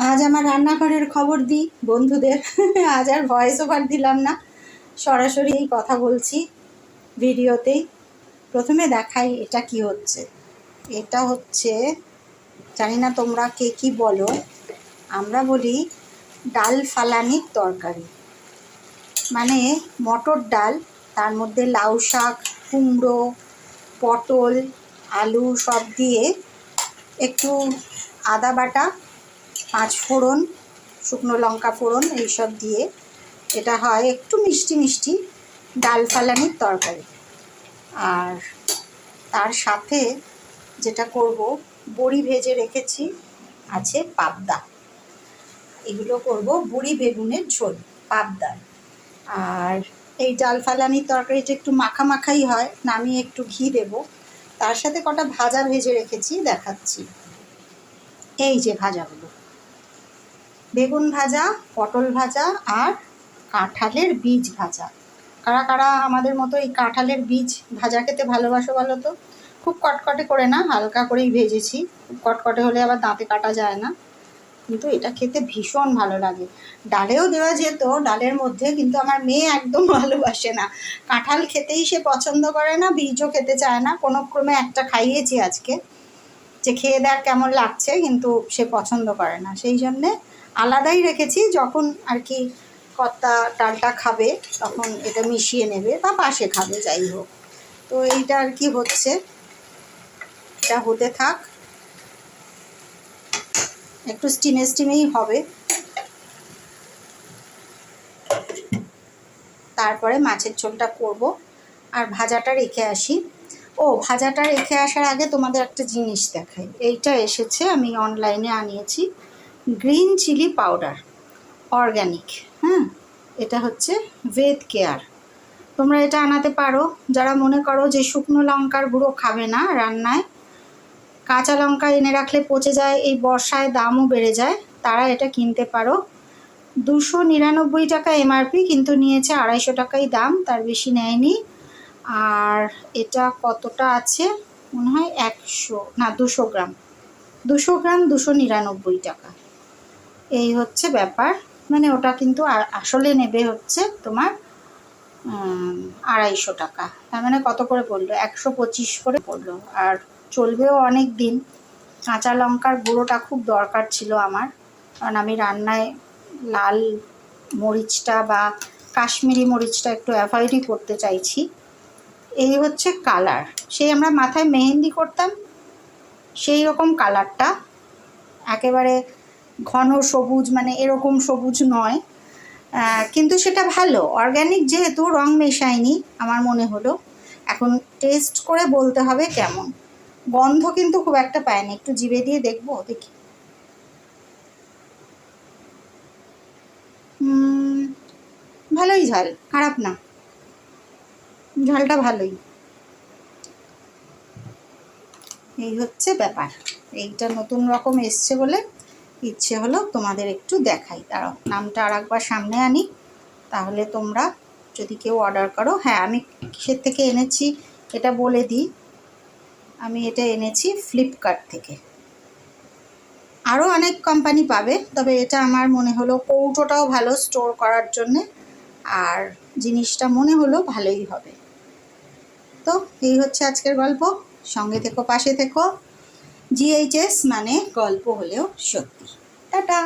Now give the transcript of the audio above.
আজ আমার রান্নাঘরের খবর দিই বন্ধুদের। আজ আর ভয়েস ওভার দিলাম না, সরাসরি এই কথা বলছি ভিডিওতেই। প্রথমে দেখাই এটা কি হচ্ছে। এটা হচ্ছে, জানি না তোমরা কে কি বলো, আমরা বলি ডাল ফালানির তরকারি। মানে মটর ডাল, তার মধ্যে লাউ শাক, কুমড়ো, পটল, আলু সব দিয়ে একটু আদা বাটা, পাঁচ ফোড়ন, শুকনো লঙ্কা ফোড়ন এইসব দিয়ে এটা হয় একটু মিষ্টি মিষ্টি ডাল ফালানির তরকারি। আর তার সাথে যেটা করব, বড়ি ভেজে রেখেছি, আছে পাবদা, এগুলো করব বড়ি বেগুনের ঝোল পাবদার। আর এই ডাল ফালানির তরকারিটা একটু মাখা মাখাই হয়, নামিয়ে একটু ঘি দেব। তার সাথে কটা ভাজা ভেজে রেখেছি, দেখাচ্ছি। এই যে ভাজাগুলো, বেগুন ভাজা, পটল ভাজা আর কাঁঠালের বীজ ভাজা। কারা কারা আমাদের মতো এই কাঁঠালের বীজ ভাজা খেতে ভালোবাসো বলো তো? খুব কটকটে করে না, হালকা করেই ভেজেছি। খুব কটকটে হলে আবার দাঁতে কাটা যায় না, কিন্তু এটা খেতে ভীষণ ভালো লাগে। ডালেও দেওয়া যেত, ডালের মধ্যে, কিন্তু আমার মেয়ে একদম ভালোবাসে না। কাঁঠাল খেতেই সে পছন্দ করে না, বীজও খেতে চায় না। কোনো ক্রমে একটা খাইয়েছি আজকে, যে খেয়ে দেখ কেমন লাগছে, কিন্তু সে পছন্দ করে না। সেই জন্যে আলাদাই রেখেছি, যখন আর কি কর্তা ডালটা খাবে তখন এটা মিশিয়ে নেবে বা পাশে খাবে, যাই হোক। তো এইটা আর কি হচ্ছে, এটা হতে থাক, একটু স্টিমে স্টিমেই হবে। তারপরে মাছের ঝোলটা করব, আর ভাজাটা রেখে আসি। ও, ভাজাটা রেখে আসার আগে তোমাদের একটা জিনিস দেখাই। এইটা এসেছে, আমি অনলাইনে আনিয়েছি, গ্রিন চিলি পাউডার, অর্গ্যানিক। হ্যাঁ, এটা হচ্ছে ভেদ কেয়ার। তোমরা এটা আনাতে পারো যারা মনে করো যে শুকনো লঙ্কার গুঁড়ো খাবে না রান্নায়, কাঁচা লঙ্কা এনে রাখলে পচে যায়, এই বর্ষায় দামও বেড়ে যায়, তারা এটা কিনতে পারো। 299 টাকা এমআরপি, কিন্তু নিয়েছে 250 টাকাই দাম, তার বেশি নেয়নি। আর এটা কতটা আছে মনে হয়, 100 না 200 গ্রাম, 200 গ্রাম 299 টাকা। এই হচ্ছে ব্যাপার। মানে ওটা কিন্তু আসলে নেবে হচ্ছে তোমার 250 টাকা, তার মানে কত করে পড়লো, 125 করে পড়লো। আর চলবেও অনেক দিন। কাঁচা লঙ্কার গুঁড়োটা খুব দরকার ছিল আমার, কারণ আমি রান্নায় লাল মরিচটা বা কাশ্মীরি মরিচটা একটু অ্যাভয়েডই করতে চাইছি। এই হচ্ছে কালার, সেই আমরা মাথায় মেহেন্দি করতাম সেই রকম কালারটা, একেবারে ঘন সবুজ, মানে এরকম সবুজ নয়, কিন্তু সেটা ভালো, অর্গ্যানিক যেহেতু, রং মেশায়নি আমার মনে হলো। এখন টেস্ট করে বলতে হবে কেমন। গন্ধ কিন্তু খুব একটা পায়নি, একটু জিভে দিয়ে দেখবো, দেখি। ভালোই ঝাল, খারাপ না, ঝালটা ভালোই। এই হচ্ছে ব্যাপার। এইটা নতুন রকম এসছে বলে ইচ্ছে হলো তোমাদের একটু দেখাই। দাঁড়াও, নামটা আর একবার সামনে আনি, তাহলে তোমরা যদি কেউ অর্ডার করো। হ্যাঁ, আমি কিসের থেকে এনেছি এটা বলে দিই। আমি এটা এনেছি ফ্লিপকার্ট থেকে। আরও অনেক কোম্পানি পাবে, তবে এটা আমার মনে হলো, কৌটোটাও ভালো স্টোর করার জন্যে, আর জিনিসটা মনে হলো ভালোই হবে। তো এই হচ্ছে আজকের গল্প। সঙ্গে থেকো, পাশে থেকো। জিএইচএস মানে গল্প হলেও সত্যি। টাটা।